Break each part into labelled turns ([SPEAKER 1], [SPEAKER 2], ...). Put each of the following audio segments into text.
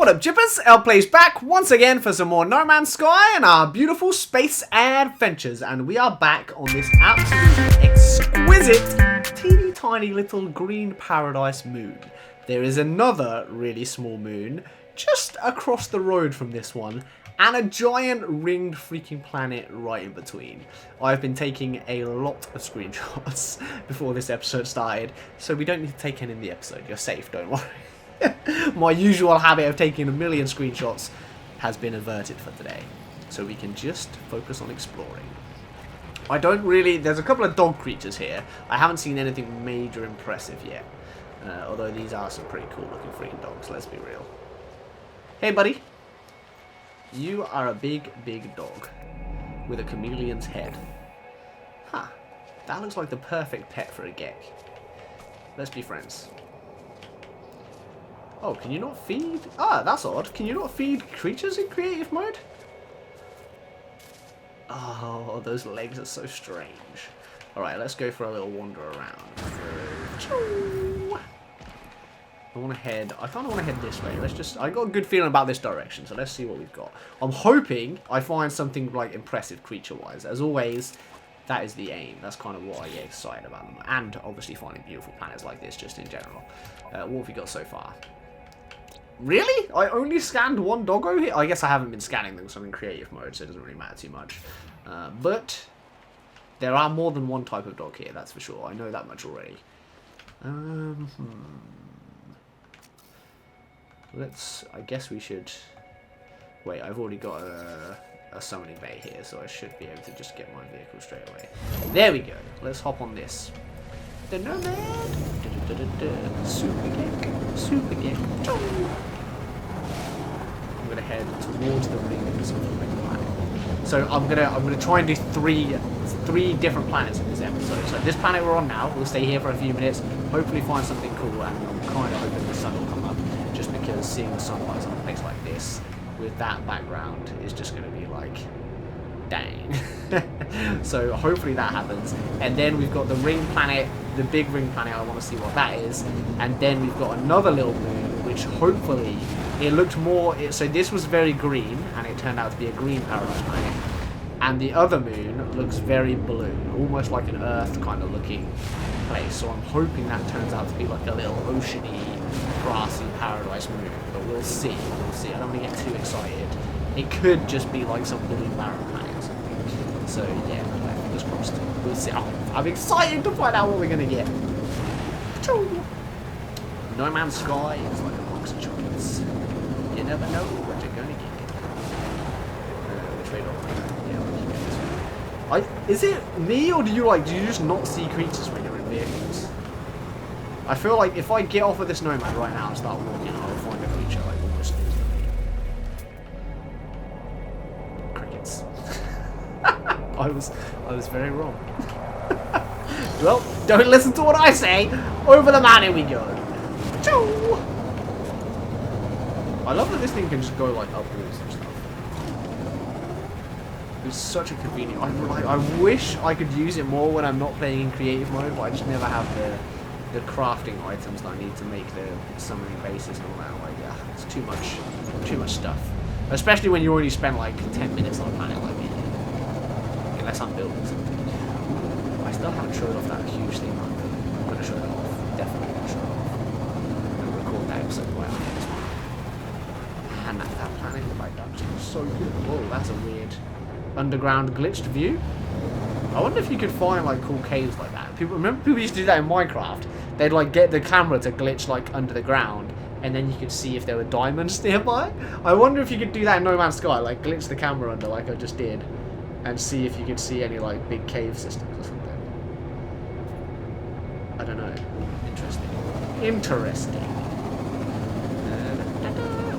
[SPEAKER 1] What up, Jippers? L plays back once again for some more No Man's Sky and our beautiful space adventures. And we are back on this absolutely exquisite, teeny tiny little green paradise moon. There is another really small moon just across the road from this one, and a giant ringed freaking planet right in between. I've been taking a lot of screenshots before this episode started, so we don't need to take any in the episode. You're safe, don't worry. My usual habit of taking a million screenshots has been averted for today, so we can just focus on exploring. I don't really... There's a couple of dog creatures here. I haven't seen anything major impressive yet, although these are some pretty cool looking freaking dogs, let's be real. Hey buddy, you are a big dog with a chameleon's head. Huh, that looks like the perfect pet for a gek. Let's be friends. Oh, can you not feed? Ah, that's odd. Can you not feed creatures in creative mode? Oh, those legs are so strange. Alright, let's go for a little wander around. I want to head... I kind of want to head this way. Let's just... I got a good feeling about this direction, so let's see what we've got. I'm hoping I find something, like, impressive creature-wise. As always, that is the aim. That's kind of what I get excited about them. And, obviously, finding beautiful planets like this, just in general. What have we got so far? Really? I only scanned one doggo here? I guess I haven't been scanning them because I'm in creative mode, so it doesn't really matter too much. But there are more than one type of dog here, that's for sure. I know that much already. I guess we should... Wait, I've already got a summoning bay here, so I should be able to just get my vehicle straight away. There we go. Let's hop on this. The Nomad! Super Gek. Super Gek. I'm gonna head towards the rings of the ring planet. So I'm gonna try and do three different planets in this episode. So this planet we're on now, we'll stay here for a few minutes, hopefully find something cool, and I'm kind of hoping the sun will come up, just because seeing the sunrise on a place like this with that background is just gonna be like, dang. So hopefully that happens, and then we've got the ring planet, the big ring planet. I want to see what that is, and then we've got another little moon, which hopefully it looked more. So this was very green, and it turned out to be a green paradise planet, and the other moon looks very blue, almost like an Earth kind of looking place. So I'm hoping that turns out to be like a little oceany, grassy paradise moon, but we'll see. We'll see. I don't want to get too excited. It could just be like some blue barren planet or something. So yeah, fingers crossed. We'll see. I'm excited to find out what we're gonna get. No Man's Sky is like a box of chocolates. You never know what you're gonna get. Which way do I go? Is it me, or do you just not see creatures when you're in vehicles? I feel like if I get off of this nomad right now and start walking, I'll find a creature like almost instantly. Crickets. I was very wrong. Well, don't listen to what I say. Over the mountain we go. Choo! I love that this thing can just go like upwards and stuff. It's such a convenient. I wish I could use it more when I'm not playing in creative mode, but I just never have the crafting items that I need to make the summoning bases and all that. Like, yeah, it's too much stuff. Especially when you already spend like 10 minutes on a planet like me. Unless I'm building something. I still haven't showed off that huge thing. I'm gonna show it off. Definitely gonna show it off. I'm gonna record that episode right on this one. And that planet in the background is so good. Whoa, that's a weird underground glitched view. I wonder if you could find like cool caves like that. Remember people used to do that in Minecraft? They'd like get the camera to glitch like under the ground, and then you could see if there were diamonds nearby. I wonder if you could do that in No Man's Sky, like glitch the camera under like I just did, and see if you could see any like big cave systems or something. I don't know. Interesting.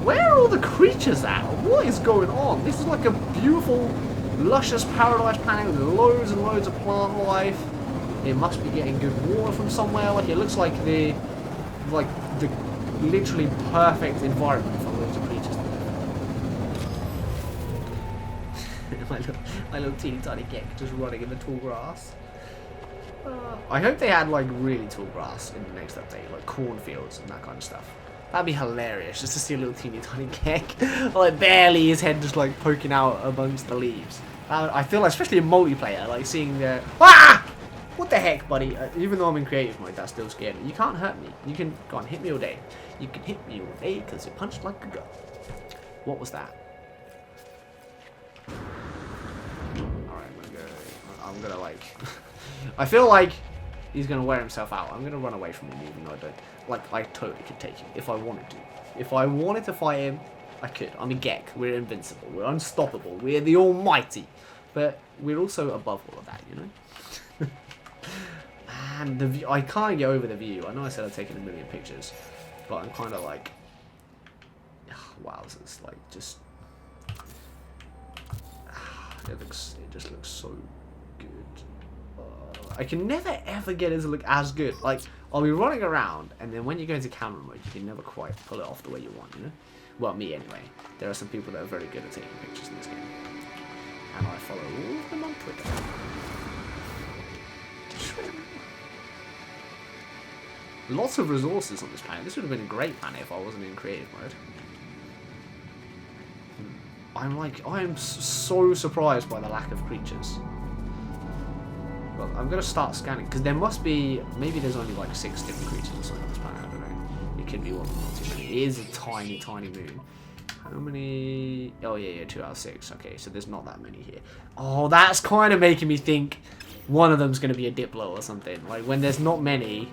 [SPEAKER 1] Where are all the creatures at? What is going on? This is like a beautiful, luscious paradise planet with loads and loads of plant life. It must be getting good water from somewhere. Like it looks like the literally perfect environment for loads of creatures. my little teeny tiny gek just running in the tall grass. I hope they had like really tall grass in the next update, like cornfields and that kind of stuff. That'd be hilarious, just to see a little teeny tiny Gek. Like, barely his head just, like, poking out amongst the leaves. I feel like, especially in multiplayer, like, seeing the... Ah! What the heck, buddy? Even though I'm in creative mode, that still scared me. You can't hurt me. You can... Go on, hit me all day. You can hit me all day, because you punched like a gun. What was that? Alright, I'm gonna, like... I feel like he's gonna wear himself out. I'm gonna run away from him, even though I don't... Like, I totally could take him if I wanted to. If I wanted to fight him, I could. I'm a Gek. We're invincible. We're unstoppable. We're the almighty. But we're also above all of that, you know? And the view, I can't get over the view. I know I said I'd taken a million pictures, but I'm kind of like... Wow, this is like just... It just looks so good. I can never ever get it to look as good. Like, I'll be running around, and then when you go into camera mode, you can never quite pull it off the way you want, you know? Well, me anyway. There are some people that are very good at taking pictures in this game. And I follow all of them on Twitter. Lots of resources on this planet. This would have been a great planet if I wasn't in creative mode. I am so surprised by the lack of creatures. Well, I'm going to start scanning, because there must be, maybe there's only like 6 different creatures or something on this planet, I don't know. It could be one, not too many. It is a tiny, tiny moon. How many? Oh yeah, 2 out of 6. Okay, so there's not that many here. Oh, that's kind of making me think one of them's going to be a Diplo or something. Like, when there's not many...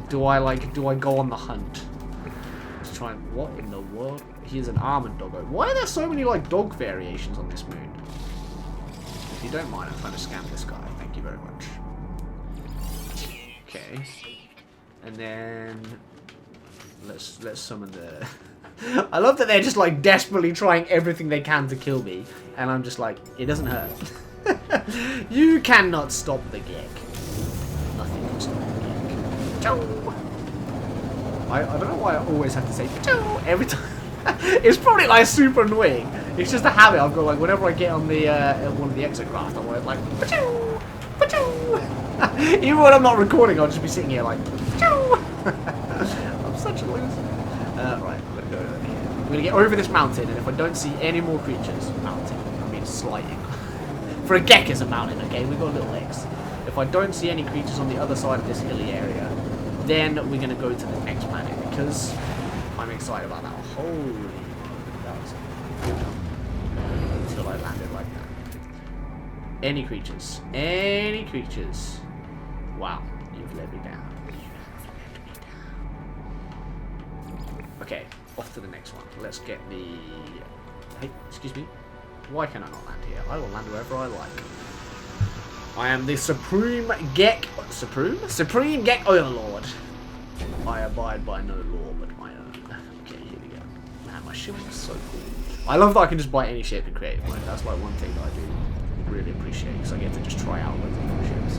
[SPEAKER 1] Do I go on the hunt? Let's try and... What in the world? Here's an almond doggo. Why are there so many, like, dog variations on this moon? If you don't mind, I'm trying to scam this guy. Thank you very much. Okay. And then... Let's summon the... I love that they're just, like, desperately trying everything they can to kill me. And I'm just like, it doesn't hurt. You cannot stop the Gek. Nothing can stop the Gek. Chow! I don't know why I always have to say chow every time. It's probably, like, super annoying. It's just a habit I've got, like, whenever I get on the one of the exocraft, I'm always like, pa-chow! Pa-chow! Even when I'm not recording, I'll just be sitting here like, pa-chow! I'm such a loser. Right, I'm gonna go over here. I'm gonna get over this mountain, and if I don't see any more creatures, mountain, I mean sliding. For a Gek is a mountain, okay? We've got little legs. If I don't see any creatures on the other side of this hilly area, then we're gonna go to the next planet, because I'm excited about that. Holy moly, that was good. Until I landed like that. Any creatures? Any creatures? Wow, you've let me down. Okay, off to the next one. Let's get the... Hey, excuse me. Why can I not land here? I will land wherever I like. I am the Supreme Gek... Supreme Gek Overlord. I abide by no law but my own. Okay, here we go. Man, my ship is so cool. I love that I can just buy any ship in creative mode. That's like one thing that I do really appreciate, because I get to just try out loads of different ships.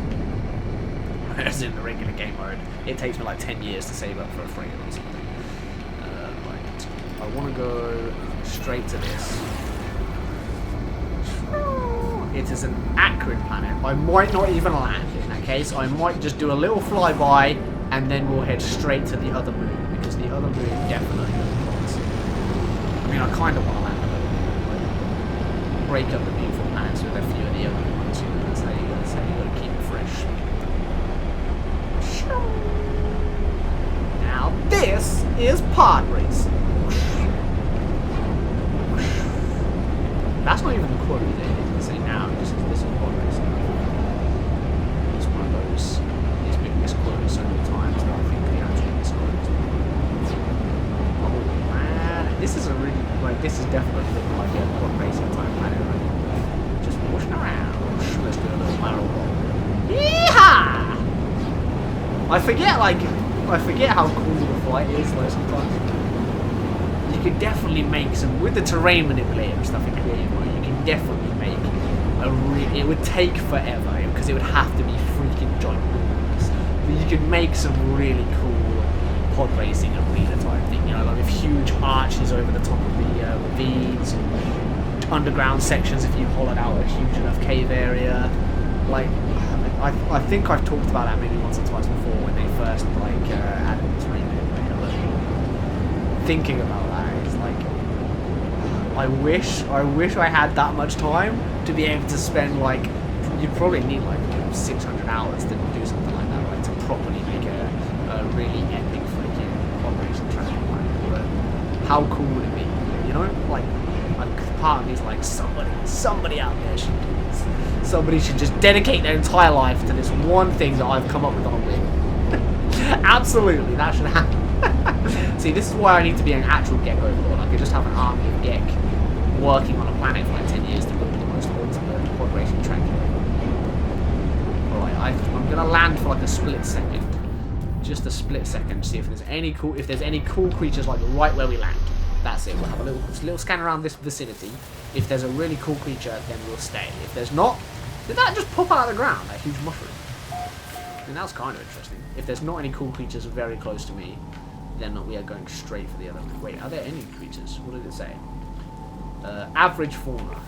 [SPEAKER 1] Whereas in the regular game mode, it takes me like 10 years to save up for a frigate or something. Right. I want to go straight to this. It is an acrid planet. I might not even land in that case. I might just do a little flyby, and then we'll head straight to the other moon, because the other moon definitely wants. I mean, I kind of want to land a little, like, break up the beautiful planets with a few of the other ones. You know, that's how you got to keep it fresh. Now this is pod racing. That's not even the quote, is it? It doesn't say now. This is pod racing. It's one of those. It's been misquoted so many times that I think they actually misquoted. Oh man, this is a really, like, this is definitely looking like a pod racing type planet, right? Just washing around. Let's do a little barrel roll. Yeehaw! I forget how cool the flight is, like, sometimes. You could definitely make some, with the terrain manipulator and stuff in creative mode, you can definitely make it would take forever, because it would have to be freaking ginormous. But you could make some really cool pod racing arena type thing, you know, like with huge arches over the top of the ravines, and underground sections if you hollowed out a huge enough cave area. Like, I think I've talked about that maybe once or twice before when they first like added this remake. Thinking about that, it's like I wish I had that much time to be able to spend like you'd probably need like 600 hours to do something like that, right? To properly make a really epic freaking operation tracking plan. But how cool would it be? You know, like part of me is like somebody out there should do this. Somebody should just dedicate their entire life to this one thing that I've come up with on a whim. Absolutely, that should happen. See, this is why I need to be an actual Gek overlord. I could just have an army of Gek working on a planet for like 10 years to build the most ultimate corporation track. Alright, I'm gonna land for like a split second. Just a split second to see if there's any cool creatures like right where we land. That's it. We'll have a little scan around this vicinity. If there's a really cool creature, then we'll stay. If there's not, did that just pop out of the ground? That huge mushroom. I mean, that was kind of interesting. If there's not any cool creatures very close to me, then we are going straight for the other. Wait, are there any creatures? What did it say? Average fauna.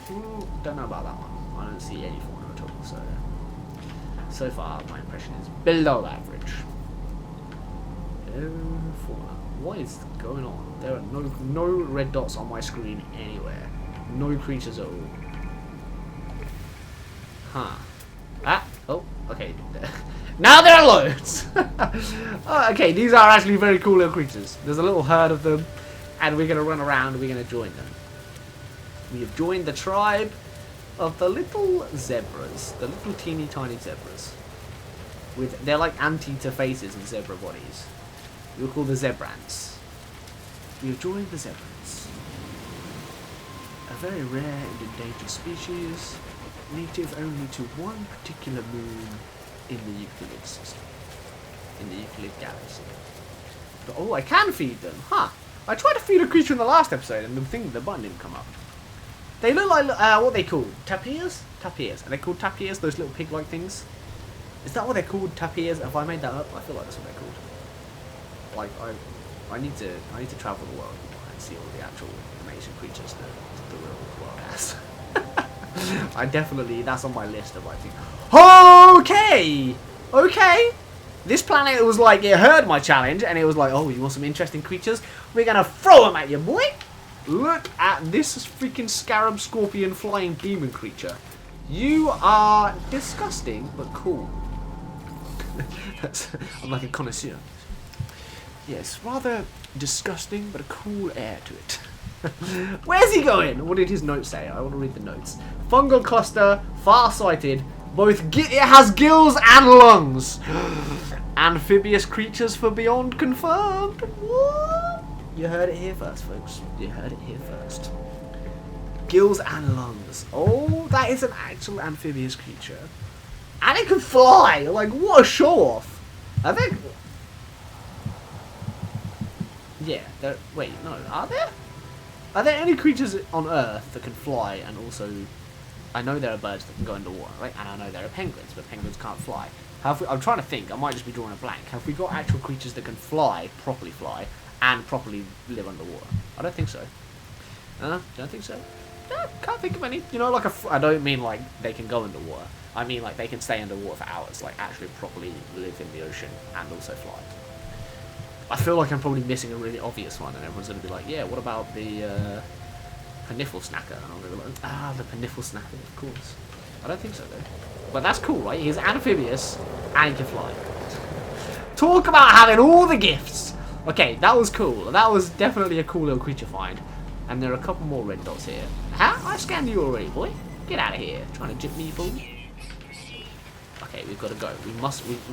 [SPEAKER 1] Ooh, don't know about that one. I don't see any fauna at all. So far, my impression is below average. Fauna. What is going on? There are no red dots on my screen anywhere. No creatures at all. Huh. Ah. Oh. Okay. Now there are loads! Oh, okay, these are actually very cool little creatures. There's a little herd of them, and we're going to run around and we're going to join them. We have joined the tribe of the little zebras. The little teeny tiny zebras. They're like anteater faces and zebra bodies. We'll call the zebrants. We have joined the zebrants. A very rare and endangered species, native only to one particular moon in the Euclid system. In the Euclid galaxy. But, oh, I can feed them. Huh. I tried to feed a creature in the last episode and the button didn't come up. They look like, what are they called? Tapirs? Tapirs. Are they called tapirs? Those little pig-like things? Is that what they're called? Tapirs? Have I made that up? I feel like that's what they're called. Like, I need to travel the world and see all the actual amazing creatures that the real world has. I definitely, that's on my list of, I think. Okay! Okay! This planet was like, it heard my challenge, and it was like, oh, you want some interesting creatures? We're gonna throw them at you, boy! Look at this freaking scarab, scorpion, flying demon creature. You are disgusting, but cool. I'm like a connoisseur. Yes, rather disgusting, but a cool air to it. Where's he going? What did his note say? I want to read the notes. Fungal cluster, far-sighted, it has gills and lungs. Amphibious creatures for beyond confirmed. What? You heard it here first, folks. You heard it here first. Gills and lungs. Oh, that is an actual amphibious creature. And it can fly! Like, what a show-off. I think... Yeah, wait, no, are there? Are there any creatures on Earth that can fly and also... I know there are birds that can go underwater, right? And I know there are penguins, but penguins can't fly. I'm trying to think, I might just be drawing a blank. Have we got actual creatures that can properly fly, and properly live underwater? I don't think so. Don't think so. No, can't think of any. You know, like I don't mean like they can go underwater. I mean like they can stay underwater for hours, like actually properly live in the ocean and also fly. I feel like I'm probably missing a really obvious one, and everyone's going to be like, yeah, what about the Peniffle Snacker? And I'm going to be like, ah, the Peniffle Snacker, of course. I don't think so, though. But that's cool, right? He's amphibious, and he can fly. Talk about having all the gifts! Okay, that was cool. That was definitely a cool little creature find. And there are a couple more red dots here. Huh? I scanned you already, boy. Get out of here. Trying to jip me, fool. Okay, we've got to go.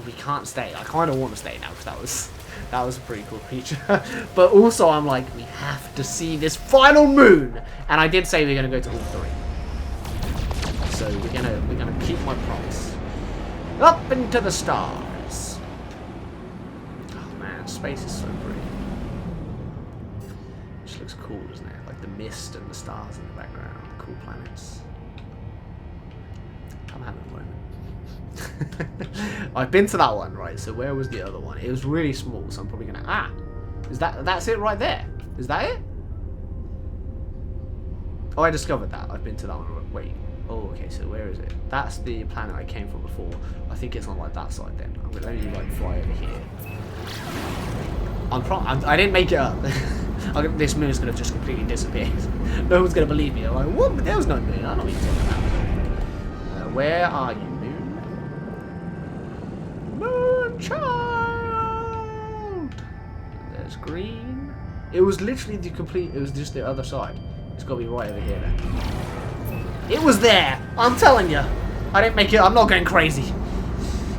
[SPEAKER 1] We can't stay. I kind of want to stay now, because that was a pretty cool creature. But also, I'm like, we have to see this final moon. And I did say we're going to go to all three. So we're gonna keep my promise. Up into the stars. Oh man, space is so pretty. Just looks cool, doesn't it? Like the mist and the stars in the background, the cool planets. I'm having a moment. I've been to that one, right? So where was the other one? It was really small, so I'm probably gonna that's it right there. Is that it? Oh, I discovered that. I've been to that one. Wait. Oh, okay, so where is it? That's the planet I came from before. I think it's on like that side then. I'm gonna let me like fly over here. I didn't make it up. This moon's gonna just completely disappear. No one's gonna believe me. I'm like, what? There was no moon. I don't know what you're talking about. Where are you, moon? Moon child. There's green. It was literally the complete. It was just the other side. It's gotta be right over here then. It was there. I'm telling you. I didn't make it. I'm not going crazy.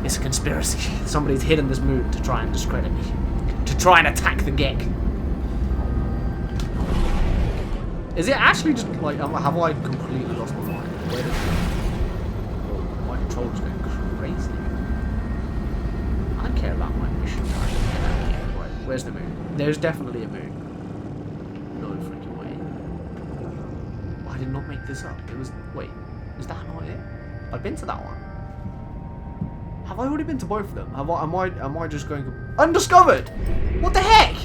[SPEAKER 1] It's a conspiracy. Somebody's hidden this moon to try and discredit me. To try and attack the Gek. Is it actually just like, have I completely lost my mind? Where did my controller's going crazy. I don't care about my mission. Right, where's the moon? There's definitely a moon. No freaking way. I did not make this up. It was, wait, is that not it? I've been to that one. Have I already been to both of them? Am I just going undiscovered? What the heck?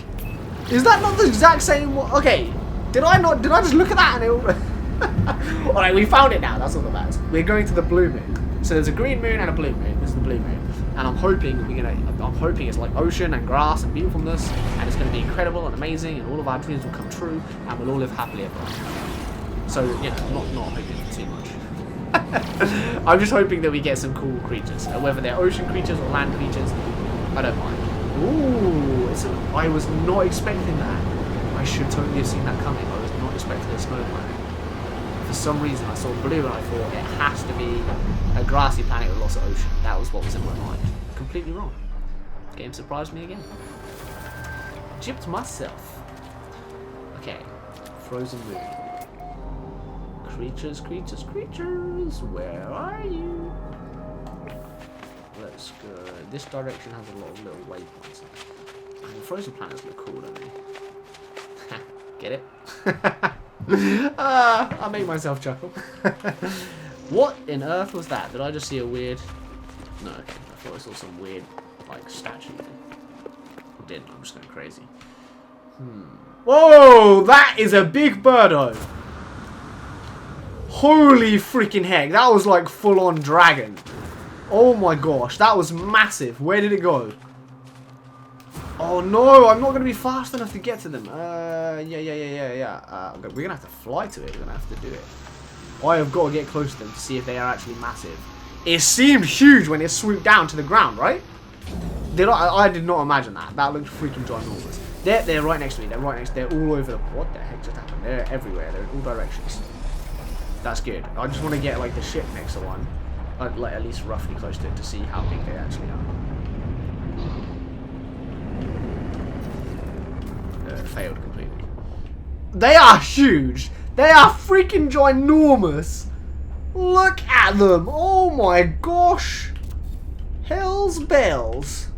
[SPEAKER 1] Is that not the exact same one? Okay. Did I just look at that and it Alright, we found it now, that's all that matters. We're going to the blue moon. So there's a green moon and a blue moon. This is the blue moon. And I'm hoping I'm hoping it's like ocean and grass and beautifulness, and it's gonna be incredible and amazing, and all of our dreams will come true, and we'll all live happily ever after. So, you know, not hoping for too much. I'm just hoping that we get some cool creatures. Whether they're ocean creatures or land creatures, I don't mind. Ooh, I was not expecting that. I should totally have seen that coming. I was not expecting a snow planet. For some reason, I saw blue and I thought it has to be a grassy planet with lots of ocean. That was what was in my mind. Completely wrong. The game surprised me again. Gypped myself. Okay. Frozen moon. Creatures, creatures, creatures. Where are you? Let's go. This direction has a lot of little waypoints. And the frozen planets look cool, don't they? Get it? I made myself chuckle. What in earth was that? Did I just see a weird... No, okay. I thought I saw some weird, like, statue thing. I didn't. I'm just going crazy. Whoa! That is a big birdo! Holy freaking heck. That was like full-on dragon. Oh my gosh. That was massive. Where did it go? Oh no, I'm not going to be fast enough to get to them. Yeah. We're going to have to fly to it. We're going to have to do it. I have got to get close to them to see if they are actually massive. It seemed huge when it swooped down to the ground, right? I did not imagine that. That looked freaking ginormous. They're right next to me. They're right next. They're all over the... What the heck just happened? They're everywhere. They're in all directions. That's good. I just want to get like the ship next to one. Like at least roughly close to it to see how big they actually are. Failed completely. They are huge. They are freaking ginormous. Look at them. Oh my gosh. Hell's bells.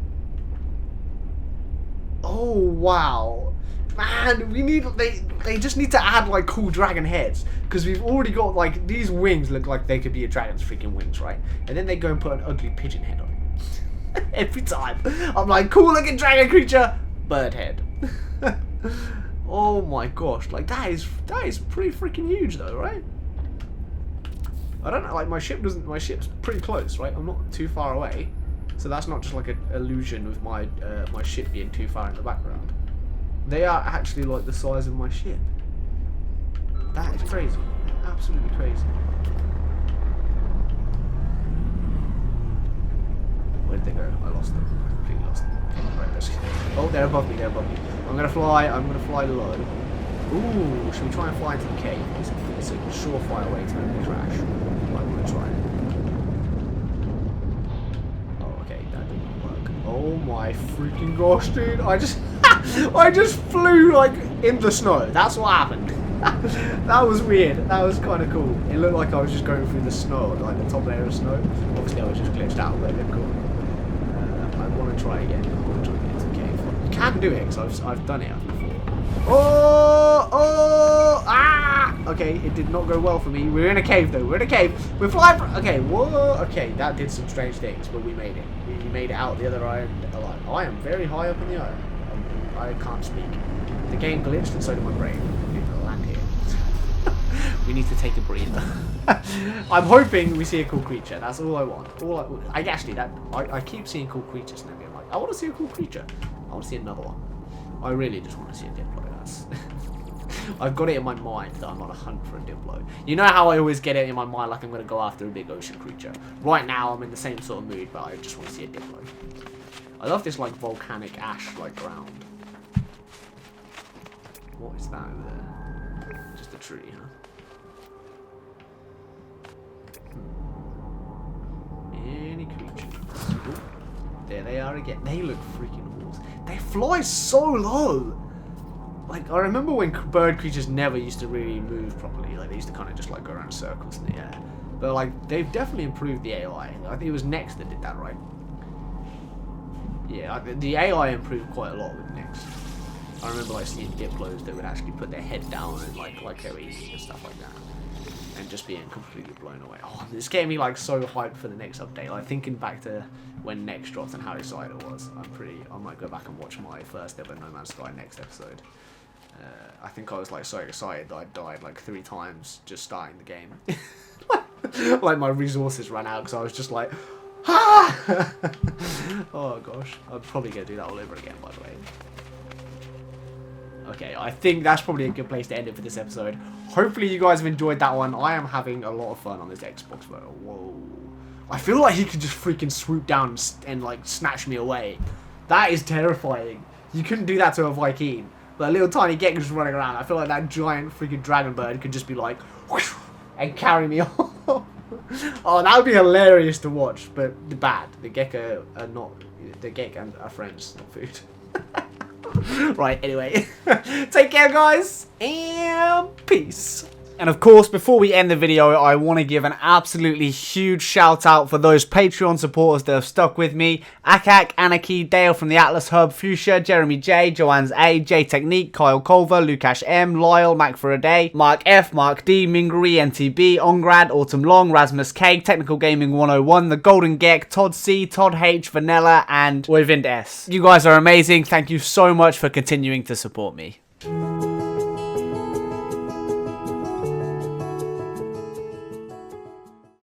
[SPEAKER 1] Oh wow. Man, we need... They just need to add like cool dragon heads. Because we've already got like... These wings look like they could be a dragon's freaking wings, right? And then they go and put an ugly pigeon head on it. Every time. I'm like, cool looking dragon creature. Bird head. Oh my gosh. Like that is pretty freaking huge though, right? I don't know, like my ship's pretty close, right? I'm not too far away. So that's not just like an illusion with my my ship being too far in the background. They are actually like the size of my ship. That is crazy. Absolutely crazy. Where did they go? I lost them. I completely lost them. Okay, right, let's get... Oh, they're above me, they're above me. I'm gonna fly low. Ooh, should we try and fly into the cave? It's a surefire way to make me crash. I want to try it. Oh, okay, that didn't work. Oh my freaking gosh, dude. I just flew like in the snow. That's what happened. That was weird. That was kind of cool. It looked like I was just going through the snow, like the top layer of snow. Obviously, I was just glitched out, but it looked cool. I want to try again. I want to try and get into the cave. You can do it because I've done it before. Okay, it did not go well for me. We're in a cave though. We're in a cave. We're flying. Okay, whoa. Okay, that did some strange things, but we made it. We made it out the other end alive. I am very high up in the air. I can't speak. The game glitched and so did my brain. Land here. We need to take a breather. I'm hoping we see a cool creature. That's all I want. I keep seeing cool creatures in the game. Like, I want to see a cool creature. I want to see another one. I really just want to see a Diplo. That's I've got it in my mind that I'm on a hunt for a Diplo. You know how I always get it in my mind like I'm going to go after a big ocean creature. Right now I'm in the same sort of mood, but I just want to see a Diplo. I love this like volcanic ash like ground. What is that over there? Just a tree, huh? Any creatures? Ooh, there they are again. They look freaking awesome. They fly so low. Like, I remember when bird creatures never used to really move properly. Like, they used to kind of just, like, go around circles in the air. But, like, they've definitely improved the AI. I think it was Next that did that, right? Yeah, the AI improved quite a lot with Next. I remember, like, seeing Diplos that would actually put their head down and, like they were eating and stuff like that. And just being completely blown away. Oh, this getting me, like, so hyped for the next update. Like, thinking back to when Next dropped and how excited I was. I might go back and watch my first ever No Man's Sky Next episode. I think I was like so excited that I died like 3 times just starting the game. Like my resources ran out because I was just like, ah! Oh gosh, I'm probably gonna do that all over again, by the way. Okay, I think that's probably a good place to end it for this episode. Hopefully you guys have enjoyed that one. I am having a lot of fun on this Xbox photo. Whoa. I feel like he could just freaking swoop down and like snatch me away. That is terrifying. You couldn't do that to a Viking. But a little tiny Gek just running around. I feel like that giant freaking dragon bird could just be like, whoosh, and carry me off. Oh, that would be hilarious to watch. But the bad. The Gek are not. The Gek are friends, not food. Right, anyway. Take care, guys. And peace. And of course, before we end the video, I want to give an absolutely huge shout out for those Patreon supporters that have stuck with me. Acac, Anakey, Dale from the Atlas Hub, Fuchsia, Jeremy J, Johannes A, Jtecnique, Kyle Culver, Lukash M, Lyle, Mac Foraday, Mark F, Mark D, Mingery, NTB, Ongrad, Autumn Long, Rasmus K, Technical Gaming 101, The Golden Gek, Todd C, Todd H, Vanilla, and Wivind S. You guys are amazing. Thank you so much for continuing to support me.